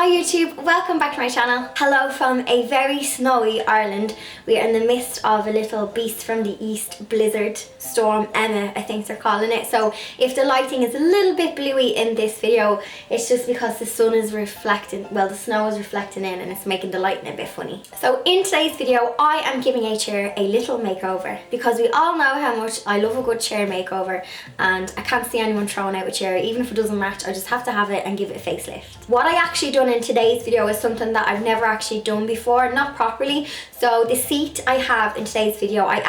Hi YouTube, welcome back to my channel. Hello from a very snowy Ireland. We are in the midst of a little beast from the east blizzard storm, Emma I think they're calling it. So if the lighting is a little bit bluey in this video, it's just because the sun is reflecting, well the snow is reflecting in and it's making the lighting a bit funny. So in today's video I am giving a chair a little makeover because we all know how much I love a good chair makeover and I can't see anyone throwing out a chair. Even if it doesn't match, I just have to have it and give it a facelift. What I actually done in today's video is something that I've never actually done before, not properly. So the seat I have in today's video, I'm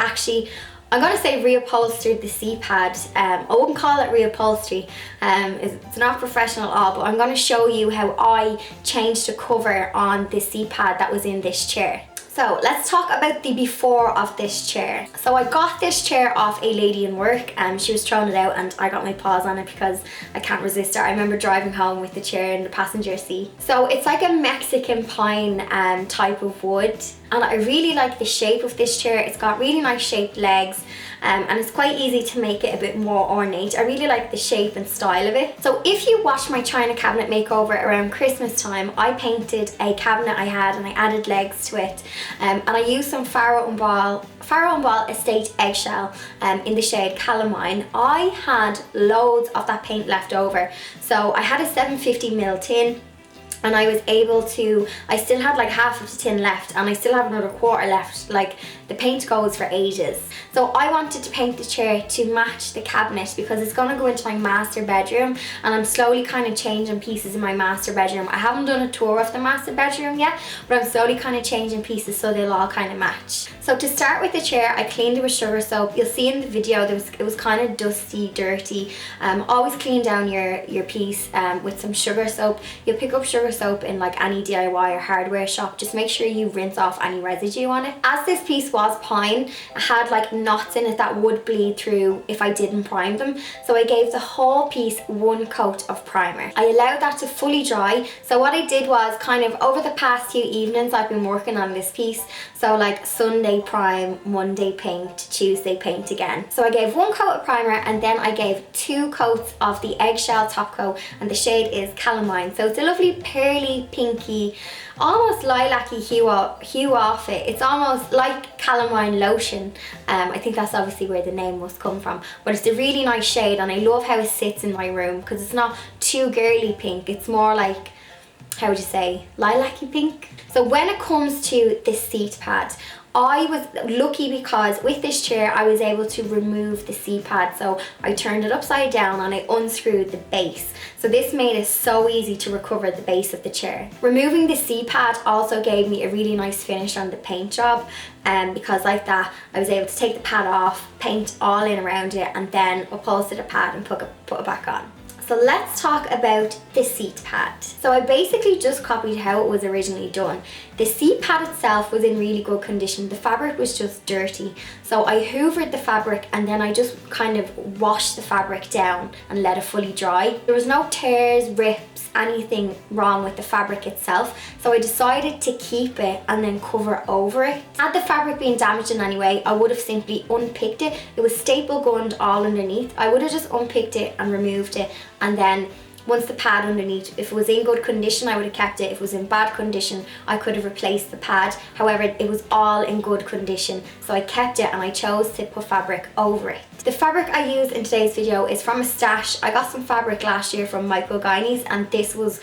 going to say reupholstered the seat pad. I wouldn't call it reupholstery, it's not professional at all, but I'm going to show you how I changed the cover on the seat pad that was in this chair. So let's talk about the before of this chair. So I got this chair off a lady in work and she was throwing it out and I got my paws on it because I can't resist her. I remember driving home with the chair in the passenger seat. So it's like a Mexican pine type of wood and I really like the shape of this chair. It's got really nice shaped legs and it's quite easy to make it a bit more ornate. I really like the shape and style of it. So if you watched my china cabinet makeover around Christmas time, I painted a cabinet I had and I added legs to it. And I used some Farrow and Ball Estate eggshell in the shade Calamine. I had loads of that paint left over. So I had a 750ml tin and I was able to, I still had like half of the tin left and I still have another quarter left. Like the paint goes for ages. So I wanted to paint the chair to match the cabinet because it's going to go into my master bedroom and I'm slowly kind of changing pieces in my master bedroom. I haven't done a tour of the master bedroom yet, but I'm slowly kind of changing pieces so they'll all kind of match. So to start with the chair, I cleaned it with sugar soap. You'll see in the video it was kind of dusty, dirty. Always clean down your piece with some sugar soap. You'll pick up sugar soap in like any DIY or hardware shop. Just make sure you rinse off any residue on it. As this piece was pine, it had like knots in it that would bleed through if I didn't prime them. So I gave the whole piece one coat of primer. I allowed that to fully dry. So what I did was kind of over the past few evenings I've been working on this piece. So like Sunday prime, Monday paint, Tuesday paint again. So I gave one coat of primer and then I gave 2 coats of the eggshell top coat and the shade is Calamine. So it's a lovely pearly, pinky, almost lilac-y hue off it. It's almost like Calamine lotion. I think that's obviously where the name must come from. But it's a really nice shade and I love how it sits in my room because it's not too girly pink. It's more like, how would you say, lilac-y pink. So when it comes to this seat pad, I was lucky because with this chair I was able to remove the seat pad. So I turned it upside down and I unscrewed the base. So this made it so easy to recover the base of the chair. Removing the seat pad also gave me a really nice finish on the paint job because like that I was able to take the pad off, paint all in around it and then upholster the pad and put it back on. So let's talk about the seat pad. So I basically just copied how it was originally done. The seat pad itself was in really good condition. The fabric was just dirty. So I hoovered the fabric and then I just kind of washed the fabric down and let it fully dry. There was no tears, rips, anything wrong with the fabric itself. So I decided to keep it and then cover over it. Had the fabric been damaged in any way, I would have simply unpicked it. It was staple gunned all underneath. I would have just unpicked it and removed it. And then once the pad underneath, if it was in good condition, I would have kept it. If it was in bad condition, I could have replaced the pad. However, it was all in good condition. So I kept it and I chose to put fabric over it. The fabric I use in today's video is from a stash. I got some fabric last year from Michael Guineas and this was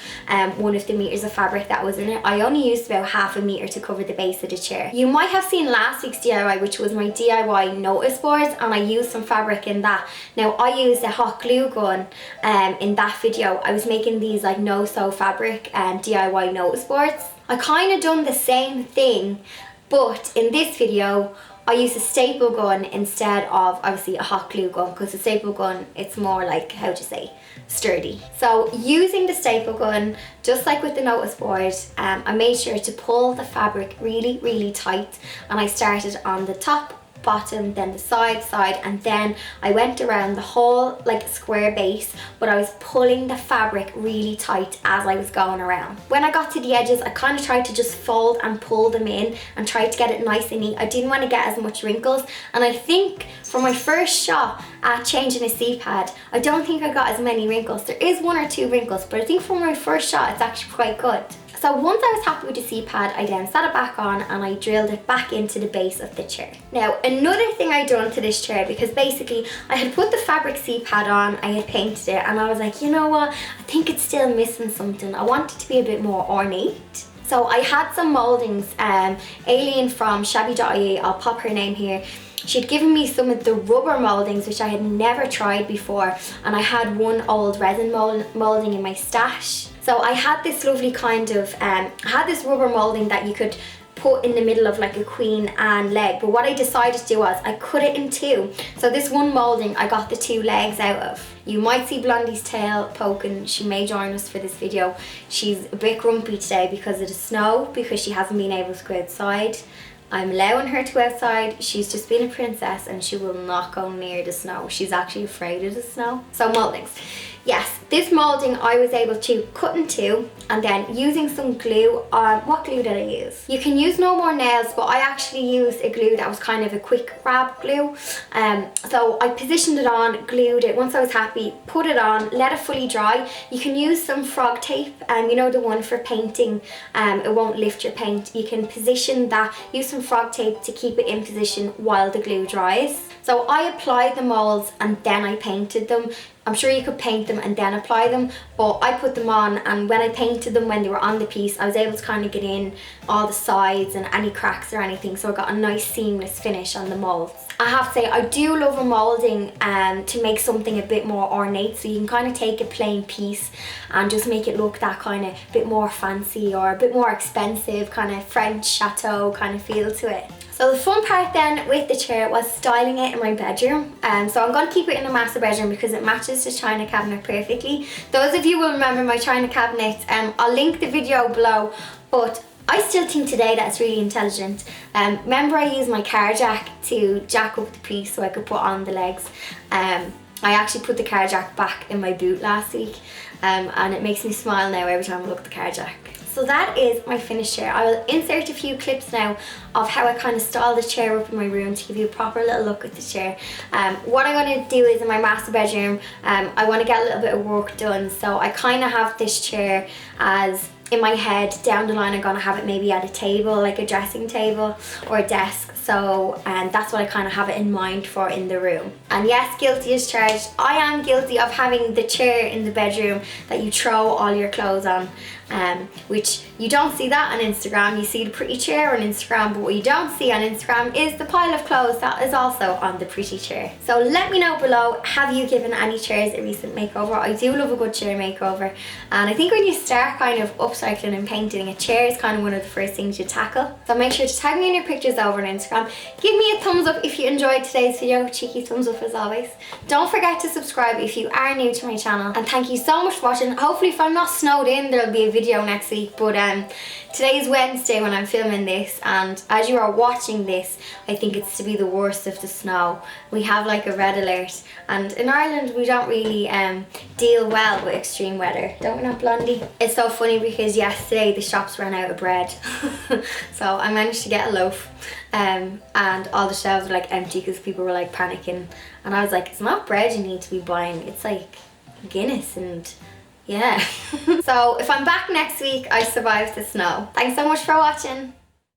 one of the meters of fabric that was in it. I only used about half a meter to cover the base of the chair. You might have seen last week's DIY, which was my DIY notice boards, and I used some fabric in that. Now I used a hot glue gun in that video. I was making these like no-sew fabric DIY notice boards. I kind of done the same thing, but in this video I used a staple gun instead of obviously a hot glue gun because the staple gun, it's more like, how to say, sturdy. So using the staple gun, just like with the notice board, I made sure to pull the fabric really, really tight and I started on the top, bottom, then the side, and then I went around the whole like square base, but I was pulling the fabric really tight as I was going around. When I got to the edges, I kind of tried to just fold and pull them in and tried to get it nice and neat. I didn't want to get as much wrinkles, and I think for my first shot at changing a seat pad, I don't think I got as many wrinkles. There is 1 or 2 wrinkles, but I think for my first shot it's actually quite good. So once I was happy with the seat pad, I then sat it back on and I drilled it back into the base of the chair. Now another thing I done to this chair, because basically I had put the fabric seat pad on, I had painted it, and I was like, you know what, I think it's still missing something. I want it to be a bit more ornate. So I had some mouldings, Alien from Shabby.ie, I'll pop her name here. She'd given me some of the rubber mouldings, which I had never tried before, and I had one old resin moulding in my stash. So I had this lovely kind of, I had this rubber moulding that you could put in the middle of like a Queen Anne leg, but what I decided to do was I cut it in two. So this one moulding I got the two legs out of. You might see Blondie's tail poking. She may join us for this video. She's a bit grumpy today because of the snow, because she hasn't been able to go outside. I'm allowing her to go outside. She's just been a princess and she will not go near the snow. She's actually afraid of the snow. So mouldings. Yes, this moulding I was able to cut in two, and then using some glue on, what glue did I use? You can use No More Nails, but I actually used a glue that was kind of a quick grab glue. So I positioned it on, glued it. Once I was happy, put it on, let it fully dry. You can use some frog tape, you know, the one for painting, it won't lift your paint. You can position that, use some frog tape to keep it in position while the glue dries. So I applied the moulds and then I painted them. I'm sure you could paint them and then apply them, but I put them on, and when I painted them, when they were on the piece, I was able to kind of get in all the sides and any cracks or anything, so I got a nice seamless finish on the moulds. I have to say, I do love a moulding to make something a bit more ornate, so you can kind of take a plain piece and just make it look that kind of bit more fancy or a bit more expensive, kind of French chateau kind of feel to it. So the fun part then with the chair was styling it in my bedroom. So I'm going to keep it in the master bedroom because it matches the china cabinet perfectly. Those of you will remember my china cabinet, I'll link the video below, but I still think today that's really intelligent. Remember I used my car jack to jack up the piece so I could put on the legs. I actually put the car jack back in my boot last week, and it makes me smile now every time I look at the car jack. So that is my finished chair. I will insert a few clips now of how I kind of style the chair up in my room to give you a proper little look at the chair. What I'm going to do is in my master bedroom, I want to get a little bit of work done. So I kind of have this chair as, in my head, down the line I'm going to have it maybe at a table, like a dressing table or a desk. So that's what I kind of have it in mind for in the room. And yes, guilty as charged. I am guilty of having the chair in the bedroom that you throw all your clothes on. Which you don't see that on Instagram. You see the pretty chair on Instagram, but what you don't see on Instagram is the pile of clothes that is also on the pretty chair. So let me know below, have you given any chairs a recent makeover? I do love a good chair makeover, and I think when you start kind of upcycling and painting, a chair is kind of one of the first things you tackle. So make sure to tag me in your pictures over on Instagram. Give me a thumbs up if you enjoyed today's video. Cheeky thumbs up as always. Don't forget to subscribe if you are new to my channel, and thank you so much for watching. Hopefully if I'm not snowed in, there'll be a video next week, but today's Wednesday when I'm filming this, and as you are watching this, I think it's to be the worst of the snow. We have like a red alert, and in Ireland we don't really deal well with extreme weather, don't we not, Blondie? It's so funny because yesterday the shops ran out of bread so I managed to get a loaf, and all the shelves were like empty because people were like panicking, and I was like, it's not bread you need to be buying, it's like Guinness and yeah. So if I'm back next week, I survived the snow. Thanks so much for watching.